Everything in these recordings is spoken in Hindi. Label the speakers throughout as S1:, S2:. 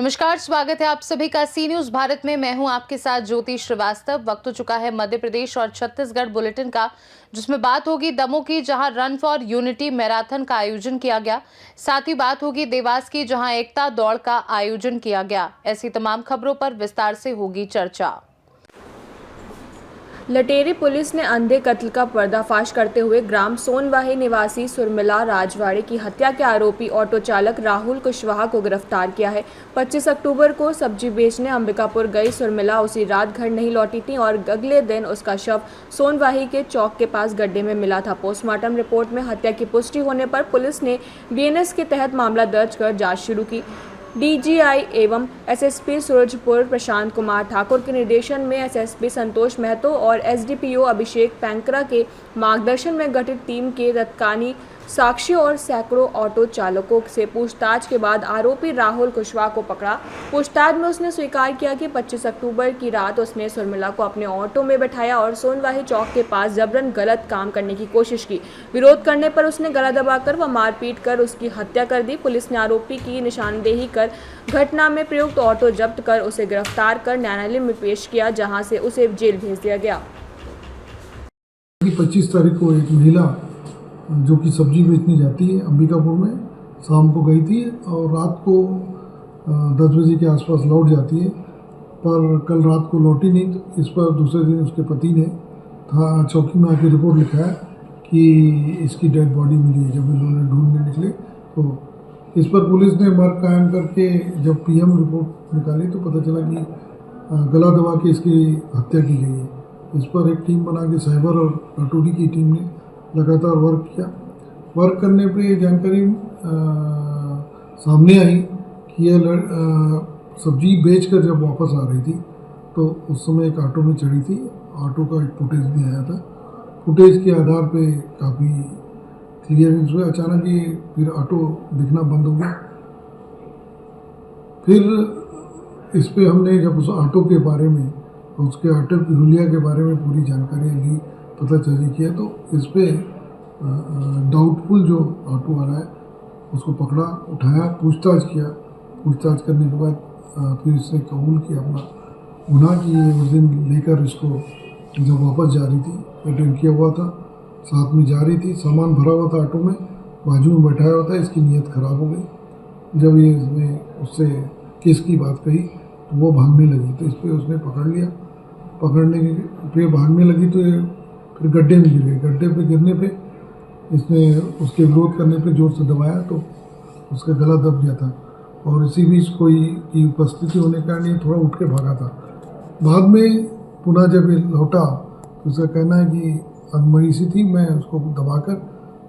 S1: नमस्कार, स्वागत है आप सभी का सी न्यूज भारत में। मैं हूं आपके साथ ज्योति श्रीवास्तव। वक्त हो चुका है मध्य प्रदेश और छत्तीसगढ़ बुलेटिन का, जिसमें बात होगी दमोह की, जहां रन फॉर यूनिटी मैराथन का आयोजन किया गया। साथ ही बात होगी देवास की, जहां एकता दौड़ का आयोजन किया गया। ऐसी तमाम खबरों पर विस्तार से होगी चर्चा।
S2: लटेरी पुलिस ने अंधे कत्ल का पर्दाफाश करते हुए ग्राम सोनवाही निवासी सुरमिला राजवाड़े की हत्या के आरोपी ऑटो चालक राहुल कुशवाहा को गिरफ्तार किया है। 25 अक्टूबर को सब्जी बेचने अंबिकापुर गई सुरमिला उसी रात घर नहीं लौटी थी और अगले दिन उसका शव सोनवाही के चौक के पास गड्ढे में मिला था। पोस्टमार्टम रिपोर्ट में हत्या की पुष्टि होने पर पुलिस ने बीएनएस के तहत मामला दर्ज कर जाँच शुरू की। डीजीआई एवं एसएसपी सूरजपुर प्रशांत कुमार ठाकुर के निर्देशन में एसएसपी संतोष महतो और एसडीपीओ अभिषेक पैंकरा के मार्गदर्शन में गठित टीम के तत्कालीन साक्षियों और सैकड़ों ऑटो चालकों से पूछताछ के बाद आरोपी राहुल कुशवाहा को पकड़ा। पूछताछ में उसने स्वीकार किया कि 25 अक्टूबर की रात उसने सुरमिला को अपने ऑटो में बैठाया और सोनवाही चौक के पास जबरन गलत काम करने की कोशिश की। विरोध करने पर उसने गला दबाकर व मारपीट कर उसकी हत्या कर दी। पुलिस ने आरोपी की निशानदेही कर घटना में प्रयुक्त ऑटो जब्त कर उसे गिरफ्तार कर न्यायालय में पेश किया, जहां से उसे जेल भेज दिया गया।
S3: 25 तारीख को एक महिला जो कि सब्जी बेचने जाती है अंबिकापुर में, शाम को गई थी और रात को 10 बजे के आसपास लौट जाती है, पर कल रात को लौटी नहीं। तो इस पर दूसरे दिन उसके पति ने चौकी में आके रिपोर्ट लिखा है कि इसकी डेड बॉडी मिली है। जब इन्होंने ढूंढने निकले तो इस पर पुलिस ने मर्ग कायम करके जब पीएम रिपोर्ट निकाली तो पता चला कि गला दबा के इसकी हत्या की गई है। इस पर एक टीम बना के साइबर और लटोरी की टीम ने लगातार वर्क किया। वर्क करने पे ये जानकारी सामने आई कि यह सब्जी बेचकर जब वापस आ रही थी तो उस समय एक ऑटो में चढ़ी थी। ऑटो का एक फुटेज भी आया था। फुटेज के आधार पे काफ़ी क्लियरेंस हुआ। अचानक ये फिर ऑटो दिखना बंद हो गया। फिर इस पर हमने जब उस ऑटो के बारे में, उसके ऑटो की हुलिया के बारे में पूरी जानकारी ली, पता चली किया, तो इस पर डाउटफुल जो ऑटो वाला है उसको पकड़ा, उठाया, पूछताछ किया। पूछताछ करने के बाद फिर इसने कबूल किया अपना गुनाह कि ये उस दिन लेकर इसको जब वापस जा रही थी, रिटर्न किया हुआ था, साथ में जा रही थी, सामान भरा हुआ था ऑटो में, बाजू में बैठाया हुआ था। इसकी नीयत ख़राब हो गई। जब ये इसने उससे केस की बात कही तो वो भागने लगी, तो इस पर उसने पकड़ लिया। पकड़ने के फिर भागने लगी तो ये फिर गड्ढे में गिर गई। गड्ढे पे गिरने पे इसने उसके विरोध करने पे जोर से दबाया तो उसका गला दब गया था और इसी बीच कोई की उपस्थिति होने के कारण ये थोड़ा उठ के भागा था। बाद में पुनः जब ये लौटा तो उसका कहना है कि अधमरी सी थी, मैं उसको दबाकर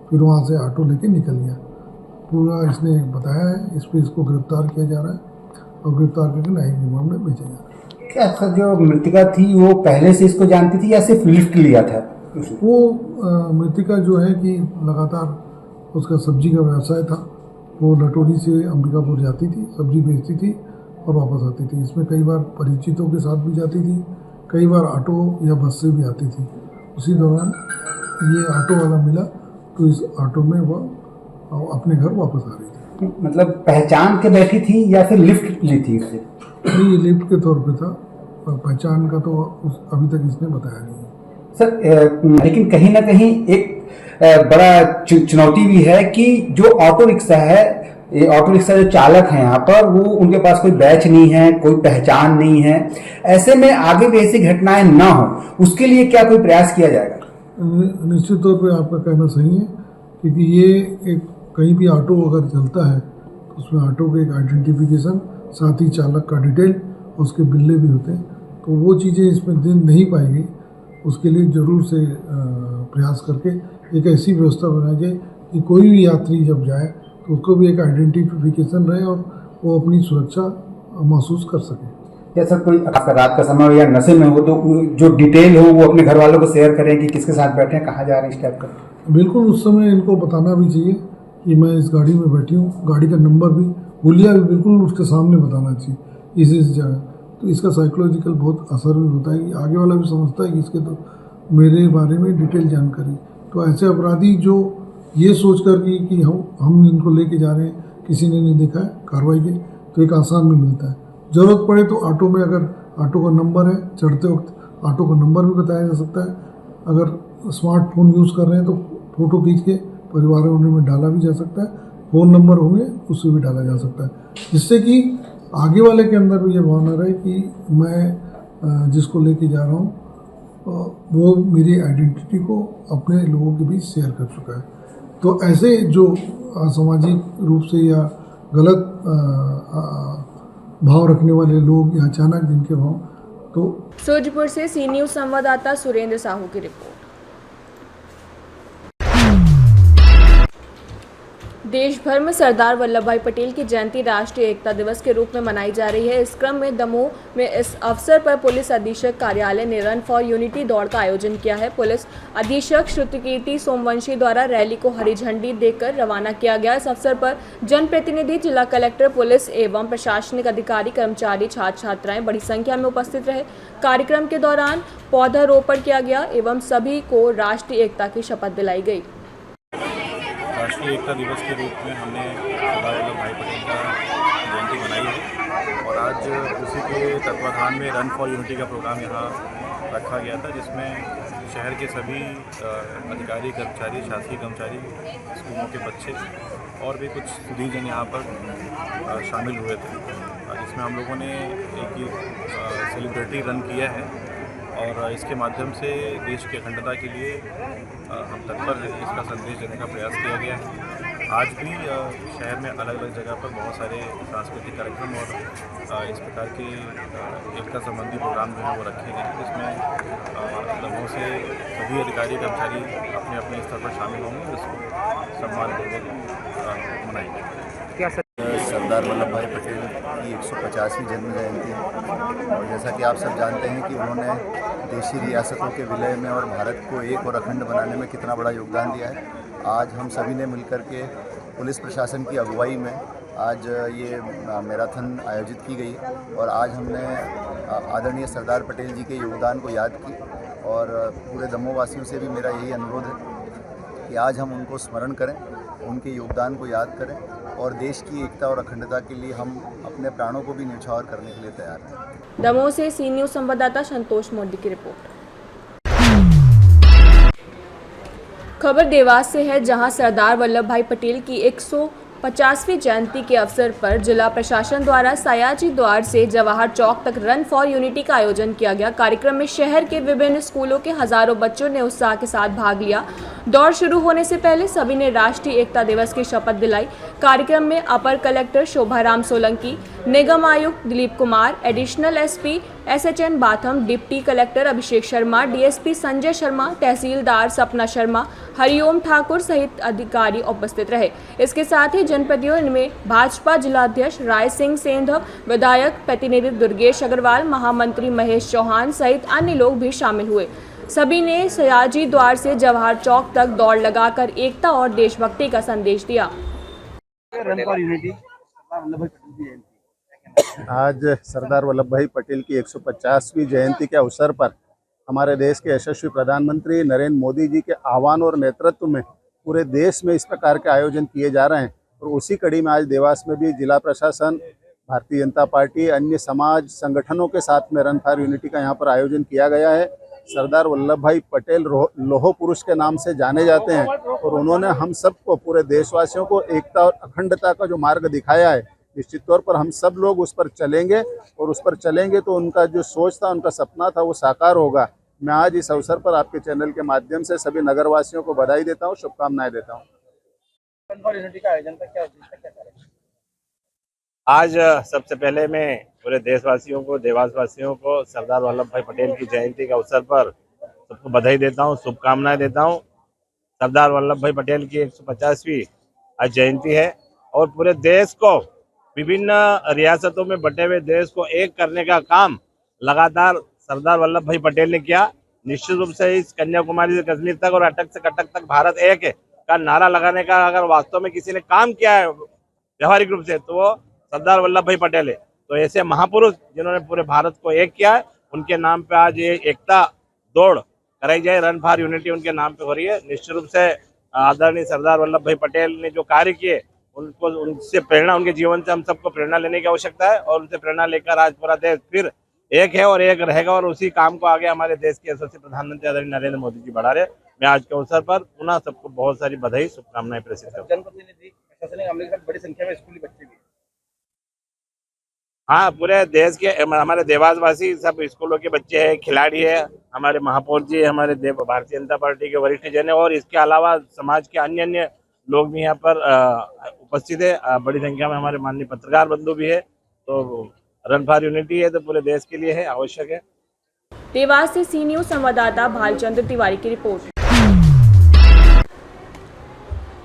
S3: फिर वहाँ से ऑटो लेके निकल गया। पूरा इसने बताया है। इस पर इसको गिरफ्तार किया जा रहा है और गिरफ्तार करके न्यायिक रिमांड में भेजा जा रहा है।
S4: क्या सर, जो मृतिका थी वो पहले से इसको जानती थी या सिर्फ लिफ्ट लिया था?
S3: वो मृतिका जो है कि लगातार उसका सब्जी का व्यवसाय था। वो लटोरी से अंबिकापुर जाती थी, सब्जी बेचती थी और वापस आती थी। इसमें कई बार परिचितों के साथ भी जाती थी, कई बार ऑटो या बस से भी आती थी। उसी दौरान ये ऑटो वाला मिला तो इस ऑटो में वह अपने घर वापस आ रही थी।
S4: मतलब पहचान के बैठी थी या फिर लिफ्ट ली थी इससे?
S3: नहीं, ये लिफ्ट के तौर पे था। पहचान का तो अभी तक इसने बताया नहीं
S4: सर। लेकिन कहीं ना कहीं एक बड़ा चुनौती भी है कि जो ऑटो रिक्शा है, ये ऑटो रिक्शा जो चालक हैं यहाँ पर, वो उनके पास कोई बैच नहीं है, कोई पहचान नहीं है। ऐसे में आगे भी ऐसी घटनाएं ना हो, उसके लिए क्या कोई प्रयास किया जाएगा?
S3: निश्चित तौर पे आपका कहना सही है, क्योंकि ये एक कहीं भी ऑटो अगर चलता है तो उसमें ऑटो के एक आइडेंटिफिकेशन, साथ ही चालक का डिटेल, उसके बिल्ले भी होते हैं। तो वो चीज़ें इसमें दिन नहीं पाई गई। उसके लिए ज़रूर से प्रयास करके एक ऐसी व्यवस्था बनाई जाए कि कोई भी यात्री जब जाए तो उसको भी एक आइडेंटिफिकेशन रहे और वो अपनी सुरक्षा महसूस कर सके।
S4: जैसा कोई रात का समय हो या नशे में हो तो जो डिटेल हो वो अपने घर वालों को शेयर करें कि किसके साथ बैठे हैं, कहाँ जा रहे हैं, इस टाइप का।
S3: बिल्कुल, उस समय इनको बताना भी चाहिए कि मैं इस गाड़ी में बैठी हूँ। गाड़ी का नंबर भी, हुलिया भी बिल्कुल उसके सामने बताना चाहिए इस जगह। तो इसका साइकोलॉजिकल बहुत असर भी होता है कि आगे वाला भी समझता है कि इसके तो मेरे बारे में डिटेल जानकारी। तो ऐसे अपराधी जो ये सोच कर कि हम इनको लेके जा रहे हैं, किसी ने नहीं देखा है कार्रवाई के, तो एक आसान भी मिलता है। ज़रूरत पड़े तो ऑटो में अगर ऑटो का नंबर है, चढ़ते वक्त ऑटो का नंबर भी बताया जा सकता है। अगर स्मार्टफोन यूज़ कर रहे हैं तो फ़ोटो खींच के परिवार में डाला भी जा सकता है। फ़ोन नंबर होंगे उससे भी डाला जा सकता है, जिससे कि आगे वाले के अंदर भी ये भावना रहे कि मैं जिसको लेके जा रहा हूँ वो मेरी आइडेंटिटी को अपने लोगों के बीच शेयर कर चुका है। तो ऐसे जो असामाजिक रूप से या गलत भाव रखने वाले लोग या अचानक जिनके भाव तो
S2: सूरजपुर से सी न्यूज़ संवाददाता सुरेंद्र साहू की रिपोर्ट। देश भर में सरदार वल्लभ भाई पटेल की जयंती राष्ट्रीय एकता दिवस के रूप में मनाई जा रही है। इस क्रम में दमोह में इस अवसर पर पुलिस अधीक्षक कार्यालय ने रन फॉर यूनिटी दौड़ का आयोजन किया है। पुलिस अधीक्षक श्रुतिकीर्ति सोमवंशी द्वारा रैली को हरी झंडी देकर रवाना किया गया। इस अवसर पर जनप्रतिनिधि, जिला कलेक्टर, पुलिस एवं प्रशासनिक अधिकारी, कर्मचारी, छात्र छात्राएं बड़ी संख्या में उपस्थित रहे। कार्यक्रम के दौरान पौधारोपण किया गया एवं सभी को राष्ट्रीय एकता की शपथ दिलाई गई।
S5: राष्ट्रीय एकता दिवस के रूप में हमने सरदार वल्लभ भाई पटेल का जयंती मनाई है और आज उसी के तत्वाधान में रन फॉर यूनिटी का प्रोग्राम यहाँ रखा गया था, जिसमें शहर के सभी अधिकारी, कर्मचारी, शासकीय कर्मचारी, स्कूलों के बच्चे और भी कुछ सुधीजन यहाँ पर शामिल हुए थे, जिसमें हम लोगों ने एक सेलिब्रिटी रन किया है और इसके माध्यम से देश की अखंडता के लिए हम तत्पर हैं। इसका संदेश देने का प्रयास किया गया है। आज भी शहर में अलग अलग जगह पर बहुत सारे सांस्कृतिक कार्यक्रम और इस प्रकार के एकता संबंधी प्रोग्राम जो है वो रखे गए हैं, जिसमें दमोह से सभी अधिकारी, कर्मचारी अपने अपने स्तर पर शामिल होंगे, जिसको सम्मानपूर्वक मनाएंगे।
S6: सरदार वल्लभ भाई पटेल की 150वीं जन्म जयंती है और जैसा कि आप सब जानते हैं कि उन्होंने देशी रियासतों के विलय में और भारत को एक और अखंड बनाने में कितना बड़ा योगदान दिया है। आज हम सभी ने मिलकर के पुलिस प्रशासन की अगुवाई में आज ये मैराथन आयोजित की गई और आज हमने आदरणीय सरदार पटेल जी के योगदान को याद की और पूरे दमोह वासियों से भी मेरा यही अनुरोध है कि आज हम उनको स्मरण करें, उनके योगदान को याद करें और देश की एकता और अखंडता के लिए हम अपने प्राणों को भी न्यौछावर करने के लिए तैयार हैं।
S2: दमोह से सी न्यूज़ संवाददाता संतोष मोदी की रिपोर्ट। खबर देवास से है, जहां सरदार वल्लभ भाई पटेल की 150वीं जयंती के अवसर पर जिला प्रशासन द्वारा सयाजी द्वार से जवाहर चौक तक रन फॉर यूनिटी का आयोजन किया गया। कार्यक्रम में शहर के विभिन्न स्कूलों के हजारों बच्चों ने उत्साह के साथ भाग लिया। दौड़ शुरू होने से पहले सभी ने राष्ट्रीय एकता दिवस की शपथ दिलाई। कार्यक्रम में अपर कलेक्टर शोभाराम सोलंकी, निगम आयुक्त Dilip Kumar, additional SP SHN Batham, deputy collector Abhishek Sharma, DSP Sanjay Sharma, तहसीलदार सपना शर्मा, हरिओम ठाकुर सहित अधिकारी उपस्थित रहे। इसके साथ ही जनप्रतिनिधियों में भाजपा जिलाध्यक्ष राय सिंह सेंधव, विधायक प्रतिनिधि दुर्गेश अग्रवाल, महामंत्री महेश चौहान सहित अन्य लोग भी शामिल हुए। सभी ने सयाजी द्वार से जवाहर चौक तक दौड़ लगाकर एकता और देशभक्ति का संदेश दिया।
S6: आज सरदार वल्लभ भाई पटेल की 150वीं जयंती के अवसर पर हमारे देश के यशस्वी प्रधानमंत्री नरेंद्र मोदी जी के आह्वान और नेतृत्व में पूरे देश में इस प्रकार के आयोजन किए जा रहे हैं और उसी कड़ी में आज देवास में भी जिला प्रशासन, भारतीय जनता पार्टी, अन्य समाज संगठनों के साथ में रन फॉर यूनिटी का यहाँ पर आयोजन किया गया है। सरदार वल्लभ भाई पटेल लोह पुरुष के नाम से जाने जाते हैं और उन्होंने हम सबको, पूरे देशवासियों को एकता और अखंडता का जो मार्ग दिखाया है, निश्चित तौर पर हम सब लोग उस पर चलेंगे और उस पर चलेंगे तो उनका जो सोच था, उनका सपना था, वो साकार होगा। मैं आज इस अवसर पर आपके चैनल के माध्यम से सभी नगरवासियों को बधाई देता हूँ, शुभकामनाएं देता हूँ।
S7: आज सबसे पहले मैं पूरे देशवासियों को, देवासवासियों को सरदार वल्लभ भाई पटेल की जयंती के अवसर पर सबको बधाई देता हूँ, शुभकामनाएं देता हूँ। सरदार वल्लभ भाई पटेल की 150वीं आज जयंती है और पूरे देश को, विभिन्न रियासतों में बटे हुए देश को एक करने का काम लगातार सरदार वल्लभ भाई पटेल ने किया। निश्चित रूप से इस कन्याकुमारी से कश्मीर तक और अटक से कटक तक भारत एक है का नारा लगाने का अगर वास्तव में किसी ने काम किया है व्यवहारिक रूप से, तो वो सरदार वल्लभ भाई पटेल है। तो ऐसे महापुरुष जिन्होंने पूरे भारत को एक किया है, उनके नाम पे आज ये एकता दौड़ कराई जाए, रन फॉर यूनिटी उनके नाम पे हो रही है। निश्चित रूप से आदरणीय सरदार वल्लभ भाई पटेल ने जो कार्य किए उनको उनसे प्रेरणा, उनके जीवन से हम सबको प्रेरणा लेने की आवश्यकता है और उनसे प्रेरणा लेकर आज पूरा देश फिर एक है और एक रहेगा और उसी काम को आगे हमारे देश के यशस्वी प्रधानमंत्री आदरणीय नरेंद्र मोदी जी बढ़ा रहे। मैं आज के अवसर पर पुनः सबको बहुत सारी बधाई, शुभकामनाएं प्रेषित करता हूं।
S8: जनप्रतिनिधि, प्रशासनिक अमले के साथ बड़ी संख्या में स्कूली बच्चे भी।
S7: हाँ, पूरे देश के हमारे देवासवासी सब स्कूलों के बच्चे हैं, खिलाड़ी है, हमारे महापौर जी, हमारे भारतीय जनता पार्टी के वरिष्ठ जन है और इसके अलावा समाज के अन्य अन्य लोग भी यहाँ पर उपस्थित है। बड़ी संख्या में हमारे माननीय पत्रकार बंधु भी है। तो रन फॉर यूनिटी है तो पूरे देश के लिए है, आवश्यक है।
S2: देवास से सी न्यूज संवाददाता भालचंद्र तिवारी की रिपोर्ट।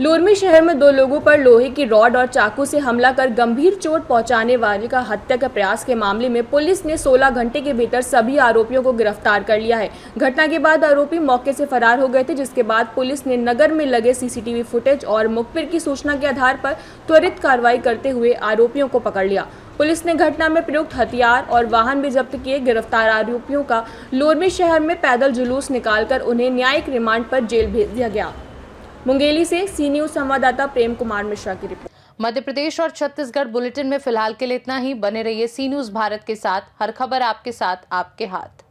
S2: लोरमी शहर में 2 लोगों पर लोहे की रॉड और चाकू से हमला कर गंभीर चोट पहुंचाने वाले का हत्या का प्रयास के मामले में पुलिस ने 16 घंटे के भीतर सभी आरोपियों को गिरफ्तार कर लिया है। घटना के बाद आरोपी मौके से फरार हो गए थे, जिसके बाद पुलिस ने नगर में लगे सीसीटीवी फुटेज और मुखबिर की सूचना के आधार पर त्वरित कार्रवाई करते हुए आरोपियों को पकड़ लिया। पुलिस ने घटना में प्रयुक्त हथियार और वाहन भी जब्त किए। गिरफ्तार आरोपियों का लोरमी शहर में पैदल जुलूस निकालकर उन्हें न्यायिक रिमांड पर जेल भेज दिया गया। मुंगेली से सी न्यूज संवाददाता प्रेम कुमार मिश्रा की रिपोर्ट।
S1: मध्य प्रदेश और छत्तीसगढ़ बुलेटिन में फिलहाल के लिए इतना ही। बने रहिए सी न्यूज भारत के साथ। हर खबर आपके साथ, आपके हाथ।